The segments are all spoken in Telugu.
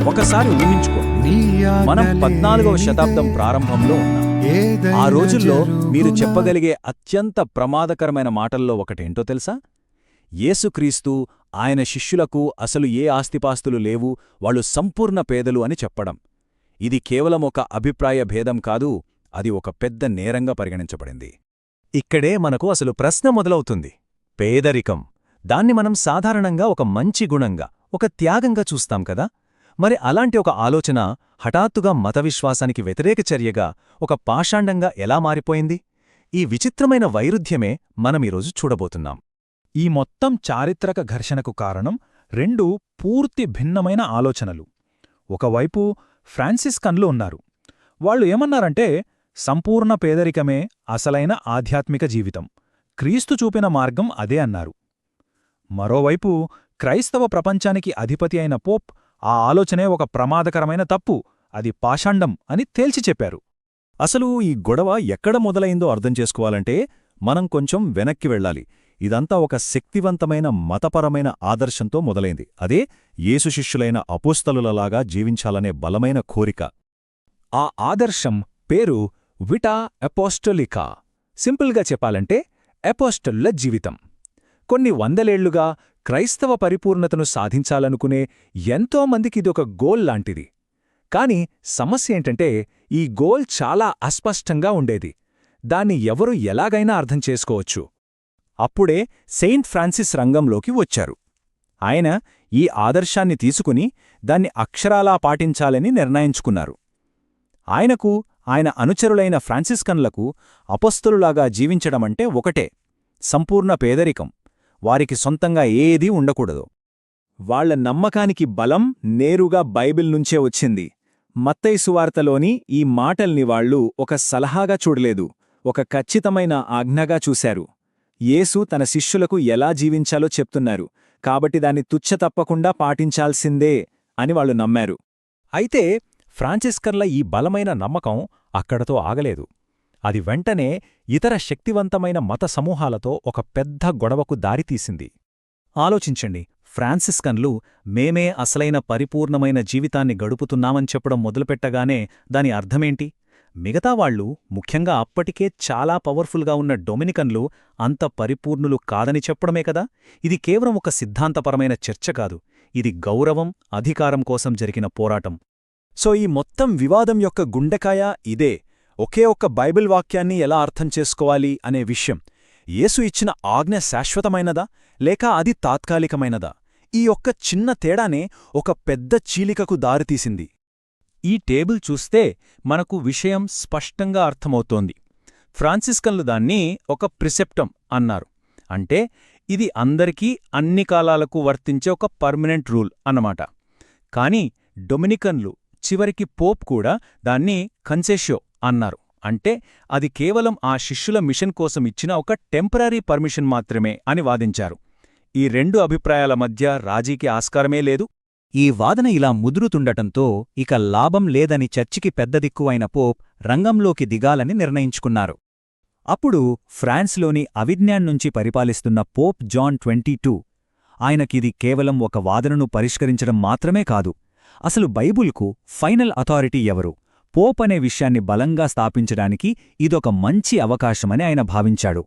ఒకసారి ఊహించుకోండి, మనం 14వ శతాబ్దం ప్రారంభంలో ఉన్నాం. ఆ రోజుల్లో మీరు చెప్పగలిగే అత్యంత ప్రమాదకరమైన మాటల్లో ఒకటేంటో తెలుసా? యేసుక్రీస్తు, ఆయన శిష్యులకు అసలు ఏ ఆస్తిపాస్తులు లేవు, వాళ్ళు సంపూర్ణ పేదలు అని చెప్పడం. ఇది కేవలం ఒక అభిప్రాయ భేదం కాదు, అది ఒక పెద్ద నేరంగా పరిగణించబడింది. ఇక్కడే మనకు అసలు ప్రశ్న మొదలవుతుంది. పేదరికం, దాన్ని మనం సాధారణంగా ఒక మంచి గుణంగా, ఒక త్యాగంగా చూస్తాం కదా. మరి అలాంటి ఒక ఆలోచన హఠాత్తుగా మతవిశ్వాసానికి వ్యతిరేక చర్యగా, ఒక పాషాండంగా ఎలా మారిపోయింది? ఈ విచిత్రమైన వైరుధ్యమే మనమీరోజు చూడబోతున్నాం. ఈ మొత్తం చారిత్రక ఘర్షణకు కారణం రెండు పూర్తి భిన్నమైన ఆలోచనలు. ఒకవైపు ఫ్రాన్సిస్కన్లు ఉన్నారు. వాళ్ళు ఏమన్నారంటే, సంపూర్ణ పేదరికమే అసలైన ఆధ్యాత్మిక జీవితం, క్రీస్తు చూపిన మార్గం అదే అన్నారు. మరోవైపు క్రైస్తవ ప్రపంచానికి అధిపతి అయిన పోప్ ఆ ఆలోచనే ఒక ప్రమాదకరమైన తప్పు, అది పాషాండం అని తేల్చి చెప్పారు. అసలు ఈ గొడవ ఎక్కడ మొదలైందో అర్థం చేసుకోవాలంటే మనం కొంచెం వెనక్కి వెళ్ళాలి. ఇదంతా ఒక శక్తివంతమైన మతపరమైన ఆదర్శంతో మొదలైంది. అదే యేసు శిష్యులైన అపోస్తలులలాగా జీవించాలనే బలమైన కోరిక. ఆ ఆదర్శం పేరు విటా అపోస్టోలికా. సింపుల్గా చెప్పాలంటే అపోస్టలుల జీవితం. కొన్ని వందలేళ్లుగా క్రైస్తవ పరిపూర్ణతను సాధించాలనుకునే ఎంతోమందికిదొక గోల్ లాంటిది. కాని సమస్య ఏంటంటే, ఈ గోల్ చాలా అస్పష్టంగా ఉండేది. దాన్ని ఎవరు ఎలాగైనా అర్థం చేసుకోవచ్చు. అప్పుడే సెయింట్ ఫ్రాన్సిస్ రంగంలోకి వచ్చారు. ఆయన ఈ ఆదర్శాన్ని తీసుకుని దాన్ని అక్షరాలా పాటించాలని నిర్ణయించుకున్నారు. ఆయనకు, ఆయన అనుచరులైన ఫ్రాన్సిస్కన్లకు అపొస్తలులాగా జీవించడమంటే ఒకటే: సంపూర్ణ పేదరికం, వారికి సొంతంగా ఏదీ ఉండకూడదు. వాళ్ల నమ్మకానికి బలం నేరుగా బైబిల్ నుంచే వచ్చింది. మత్తయి సువార్తలోని ఈ మాటల్ని వాళ్లు ఒక సలహాగా చూడలేదు, ఒక ఖచ్చితమైన ఆజ్ఞగా చూశారు. యేసు తన శిష్యులకు ఎలా జీవించాలో చెప్తున్నారు, కాబట్టి దాన్ని తుచ్చతప్పకుండా పాటించాల్సిందే అని వాళ్లు నమ్మారు. అయితే ఫ్రాన్సిస్కన్ల ఈ బలమైన నమ్మకం అక్కడతో ఆగలేదు. అది వెంటనే ఇతర శక్తివంతమైన మత సమూహాలతో ఒక పెద్ద గొడవకు దారితీసింది. ఆలోచించండి, ఫ్రాన్సిస్కన్లు మేమే అసలైన పరిపూర్ణమైన జీవితాన్ని గడుపుతున్నామని చెప్పడం మొదలుపెట్టగానే దాని అర్థమేంటి? మిగతావాళ్లు, ముఖ్యంగా అప్పటికే చాలా పవర్ఫుల్గా ఉన్న డొమినికన్లు అంత పరిపూర్ణులు కాదని చెప్పడమే కదా. ఇది కేవలం ఒక సిద్ధాంతపరమైన చర్చ కాదు, ఇది గౌరవం, అధికారం కోసం జరిగిన పోరాటం. సో ఈ మొత్తం వివాదం యొక్క గుండెకాయ ఇదే, ఒకే ఒక్క బైబిల్ వాక్యాన్ని ఎలా అర్థం చేసుకోవాలి అనే విషయం. యేసు ఇచ్చిన ఆజ్ఞ శాశ్వతమైనదా, లేక అది తాత్కాలికమైనదా? ఈ ఒక్క చిన్న తేడానే ఒక పెద్ద చీలికకు దారితీసింది. ఈ టేబుల్ చూస్తే మనకు విషయం స్పష్టంగా అర్థమవుతోంది. ఫ్రాన్సిస్కన్లు దాన్ని ఒక ప్రిసెప్టం అన్నారు. అంటే ఇది అందరికీ అన్ని కాలాలకు వర్తించే ఒక పర్మనెంట్ రూల్ అన్నమాట. కాని డొమినికన్లు, చివరికి పోప్ కూడా దాన్ని కన్సెషో అన్నారు. అంటే అది కేవలం ఆ శిష్యుల మిషన్ కోసం ఇచ్చిన ఒక టెంపరరీ పర్మిషన్ మాత్రమే అని వాదించారు. ఈ రెండు అభిప్రాయాల మధ్య రాజీకి ఆస్కారమే లేదు. ఈ వాదన ఇలా ముదురుతుండటంతో ఇక లాభం లేదని చర్చికి పెద్ద దిక్కువైన పోప్ రంగంలోకి దిగాలని నిర్ణయించుకున్నారు. అప్పుడు ఫ్రాన్స్లోని అవిజ్ఞాన్ నుంచి పరిపాలిస్తున్న పోప్ జాన్ 22 ఆయనకిది కేవలం ఒక వాదనను పరిష్కరించడం మాత్రమే కాదు, అసలు బైబుల్కు ఫైనల్ అథారిటీ ఎవరు, పోప్ అనే విషయాన్ని బలంగా స్థాపించడానికి ఇదొక మంచి అవకాశమని ఆయన భావించాడు.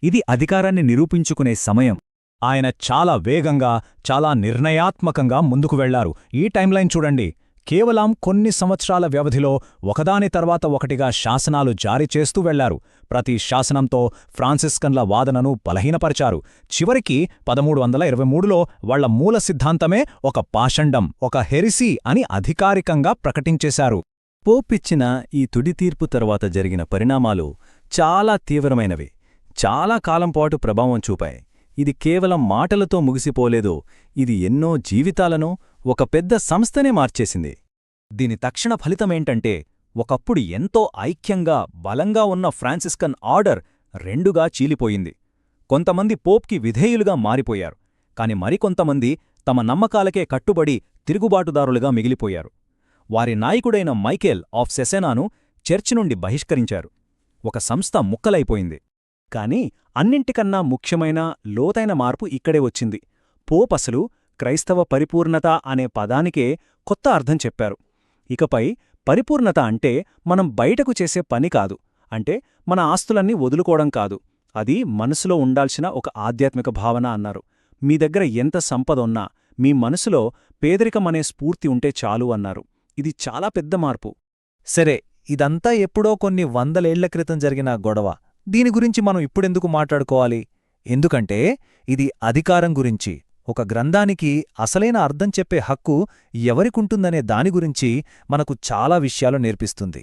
ఇది అధికారాన్ని నిరూపించుకునే సమయం. ఆయన చాలా వేగంగా, చాలా నిర్ణయాత్మకంగా ముందుకు వెళ్లారు. ఈ టైంలైన్ చూడండి. కేవలం కొన్ని సంవత్సరాల వ్యవధిలో ఒకదాని తర్వాత ఒకటిగా శాసనాలు జారీ చేస్తూ వెళ్లారు. ప్రతి శాసనంతో ఫ్రాన్సిస్కన్ల వాదనను బలహీనపరిచారు. చివరికి 1323లో వాళ్ల మూల సిద్ధాంతమే ఒక పాషండం, ఒక హెరిసీ అని అధికారికంగా ప్రకటించేశారు. పోప్ ఇచ్చిన ఈ తుడి తీర్పు తరువాత జరిగిన పరిణామాలు చాలా తీవ్రమైనవి, చాలా కాలంపాటు ప్రభావం చూపాయి. ఇది కేవలం మాటలతో ముగిసిపోలేదు, ఇది ఎన్నో జీవితాలను, ఒక పెద్ద సంస్థనే మార్చేసింది. దీని తక్షణ ఫలితమేంటంటే, ఒకప్పుడు ఎంతో ఐక్యంగా, బలంగా ఉన్న ఫ్రాన్సిస్కన్ ఆర్డర్ రెండుగా చీలిపోయింది. కొంతమంది పోప్కి విధేయులుగా మారిపోయారు, కాని మరికొంతమంది తమ నమ్మకాలకే కట్టుబడి తిరుగుబాటుదారులుగా మిగిలిపోయారు. వారి నాయకుడైన మైకేల్ ఆఫ్ సెసెనాను చర్చి నుండి బహిష్కరించారు. ఒక సంస్థ ముక్కలైపోయింది. కాని అన్నింటికన్నా ముఖ్యమైన, లోతైన మార్పు ఇక్కడే వచ్చింది. పోప్ అసలు క్రైస్తవ పరిపూర్ణత అనే పదానికే కొత్త అర్థం చెప్పారు. ఇకపై పరిపూర్ణత అంటే మనం బయటకు చేసే పని కాదు, అంటే మన ఆస్తులన్నీ వదులుకోవడం కాదు, అది మనసులో ఉండాల్సిన ఒక ఆధ్యాత్మిక భావన అన్నారు. మీ దగ్గర ఎంత సంపద ఉన్నా మీ మనసులో పేదరికమనే స్ఫూర్తి ఉంటే చాలు అన్నారు. ఇది చాలా పెద్ద మార్పు. సరే, ఇదంతా ఎప్పుడో కొన్ని వందలేళ్ల క్రితం జరిగిన గొడవ. దీని గురించి మనం ఇప్పుడెందుకు మాట్లాడుకోవాలి? ఎందుకంటే ఇది అధికారం గురించి, ఒక గ్రంథానికి అసలైన అర్థం చెప్పే హక్కు ఎవరికుంటుందనే దాని గురించి మనకు చాలా విషయాలు నేర్పిస్తుంది.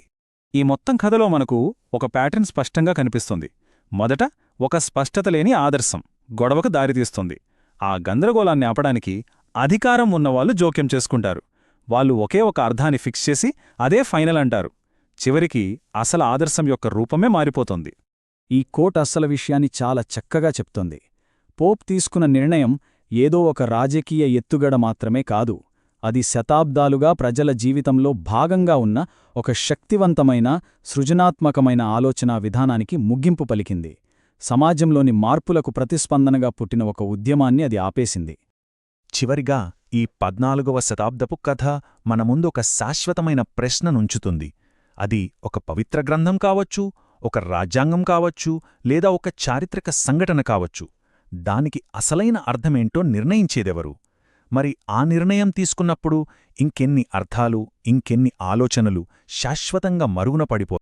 ఈ మొత్తం కథలో మనకు ఒక ప్యాటర్న్ స్పష్టంగా కనిపిస్తుంది. మొదట ఒక స్పష్టత లేని ఆదర్శం గొడవకు దారితీస్తుంది. ఆ గందరగోళాన్ని ఆపడానికి అధికారం ఉన్నవాళ్లు జోక్యం చేసుకుంటారు. వాళ్ళు ఒకే ఒక అర్థాన్ని ఫిక్స్ చేసి అదే ఫైనల్ అంటారు. చివరికి అసలు ఆదర్శం యొక్క రూపమే మారిపోతుంది. ఈ కోట్ అస్సల విషయాన్ని చాలా చక్కగా చెప్తోంది. పోప్ తీసుకున్న నిర్ణయం ఏదో ఒక రాజకీయ ఎత్తుగడ మాత్రమే కాదు, అది శతాబ్దాలుగా ప్రజల జీవితంలో భాగంగా ఉన్న ఒక శక్తివంతమైన, సృజనాత్మకమైన ఆలోచనా విధానానికి ముగింపు పలికింది. సమాజంలోని మార్పులకు ప్రతిస్పందనగా పుట్టిన ఒక ఉద్యమాన్ని అది ఆపేసింది. చివరిగా ఈ 14వ శతాబ్దపు కథ మన ముందు ఒక శాశ్వతమైన ప్రశ్ననుంచుతుంది. అది ఒక పవిత్ర గ్రంథం కావచ్చు, ఒక రాజ్యాంగం కావచ్చు, లేదా ఒక చారిత్రక సంఘటన కావచ్చు. దానికి అసలైన అర్థమేంటో నిర్ణయించేదెవరు? మరి ఆ నిర్ణయం తీసుకున్నప్పుడు ఇంకెన్ని అర్థాలు, ఇంకెన్ని ఆలోచనలు శాశ్వతంగా మరుగున పడిపో